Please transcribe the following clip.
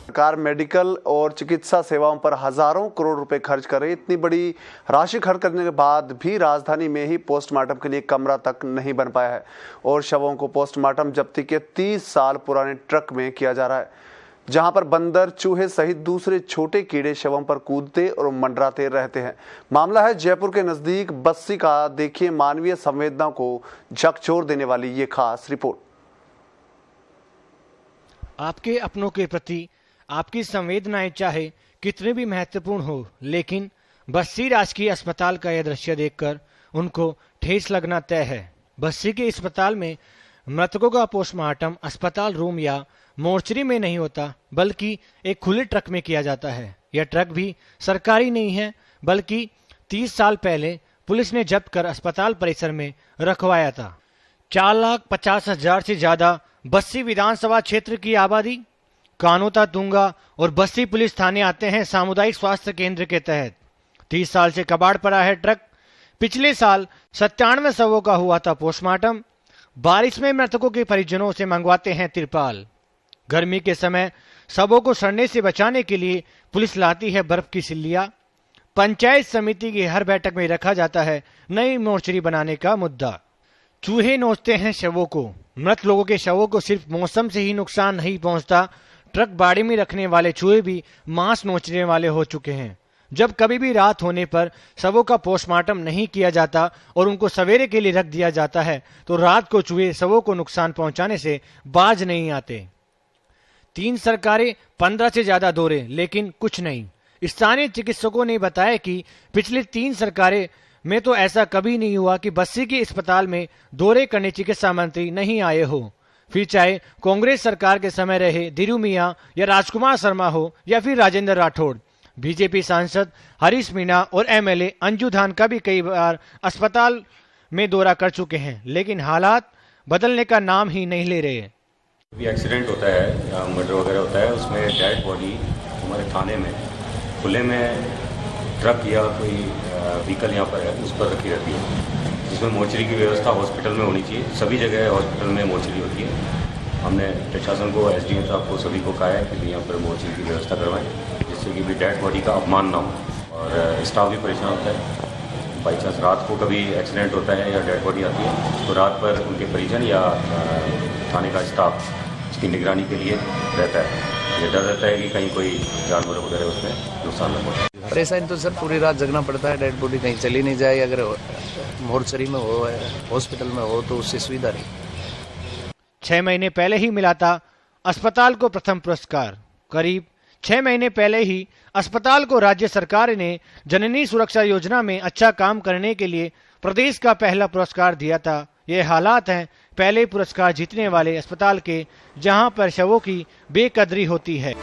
सरकार मेडिकल और चिकित्सा सेवाओं पर हजारों करोड़ रुपए खर्च कर रही है। इतनी बड़ी राशि खर्च करने के बाद भी राजधानी में ही पोस्टमार्टम के लिए कमरा तक नहीं बन पाया है और शवों को पोस्टमार्टम जब्ती के 30 साल पुराने ट्रक में किया जा रहा है, जहां पर बंदर, चूहे सहित दूसरे छोटे कीड़े शवों पर कूदते और मंडराते रहते हैं। मामला है जयपुर के नजदीक बस्सी का। देखिए मानवीय संवेदना को झकझोर देने वाली ये खास रिपोर्ट। आपके अपनों के प्रति आपकी संवेदनाएं चाहे कितने भी महत्वपूर्ण हो, लेकिन बस्सी राजकीय अस्पताल का यह दृश्य देखकर उनको ठेस लगना तय है। बस्सी के अस्पताल में मृतकों का पोस्टमार्टम अस्पताल रूम या मोर्चरी में नहीं होता, बल्कि एक खुले ट्रक में किया जाता है। यह ट्रक भी सरकारी नहीं है, बल्कि 30 साल पहले पुलिस ने जब्त कर अस्पताल परिसर में रखवाया था। 4,50,000 से ज्यादा बस्सी विधानसभा क्षेत्र की आबादी, कानोता, तुंगा और बस्सी पुलिस थाने आते हैं सामुदायिक स्वास्थ्य केंद्र के तहत। 30 साल से कबाड़ पड़ा है ट्रक। पिछले साल 97 शवों का हुआ था पोस्टमार्टम। बारिश में मृतकों के परिजनों से मंगवाते हैं तिरपाल। गर्मी के समय शवों को सड़ने से बचाने के लिए पुलिस लाती है बर्फ की सिल्लियां। पंचायत समिति की हर बैठक में रखा जाता है नई मोर्चरी बनाने का मुद्दा। चूहे नोचते हैं शवों को। मृत लोगों के शवों को सिर्फ मौसम से ही नुकसान नहीं पहुंचता, ट्रक बाड़ी में रखने वाले चूहे भी मांस नोचने वाले हो चुके हैं। जब कभी भी रात होने पर शवों का पोस्टमार्टम नहीं किया जाता और उनको सवेरे के लिए रख दिया जाता है, तो रात को चूहे शवों को नुकसान पहुंचाने से बाज नहीं आते। 3 सरकारें, 15 से ज्यादा दौरे, लेकिन कुछ नहीं। स्थानीय चिकित्सकों ने बताया कि पिछली 3 सरकारें में तो ऐसा कभी नहीं हुआ कि बस्सी के अस्पताल में दौरे करने चिकित्सा मंत्री नहीं आए हो। फिर चाहे कांग्रेस सरकार के समय रहे धीरू मियां या राजकुमार शर्मा हो या फिर राजेंद्र राठौड़, बीजेपी सांसद हरीश मीणा और एमएलए अंजू धान का भी कई बार अस्पताल में दौरा कर चुके हैं, लेकिन हालात बदलने का नाम ही नहीं ले रहे। भी एक्सीडेंट होता है या मर्डर वगैरह होता है, उसमें डेड बॉडी हमारे थाने में खुले में ट्रक या कोई व्हीकल यहाँ पर है उस पर रखी रहती है, जिसमें मोर्चरी की व्यवस्था हॉस्पिटल में होनी चाहिए। सभी जगह हॉस्पिटल में मोर्चरी होती है। हमने प्रशासन को, एसडीएम साहब को, सभी को कहा है कि यहाँ पर मोर्चरी की व्यवस्था करवाएं, जिससे कि भी डेड बॉडी का अपमान ना हो। और स्टाफ भी परेशान होता है। बाई चांस रात को कभी एक्सीडेंट होता है या डेड बॉडी आती है, तो रात पर उनके परिजन या थाने का स्टाफ उसकी निगरानी के लिए रहता है। ये डर रहता है कि कहीं कोई जानवर वगैरह उसमें नुकसान न पहुंचे। परेशानी तो सर पूरी रात जगना पड़ता है। डेड बॉडी कहीं चली नहीं जाए, अगर मोर्चरी में हो, हॉस्पिटल में हो तो उससे सुविधा नहीं। 6 महीने पहले ही मिला था अस्पताल को प्रथम पुरस्कार। करीब 6 महीने पहले ही अस्पताल को राज्य सरकार ने जननी सुरक्षा योजना में अच्छा काम करने के लिए प्रदेश का पहला पुरस्कार दिया था। ये हालात हैं पहले पुरस्कार जीतने वाले अस्पताल के, जहां पर शवों की बेकदरी होती है।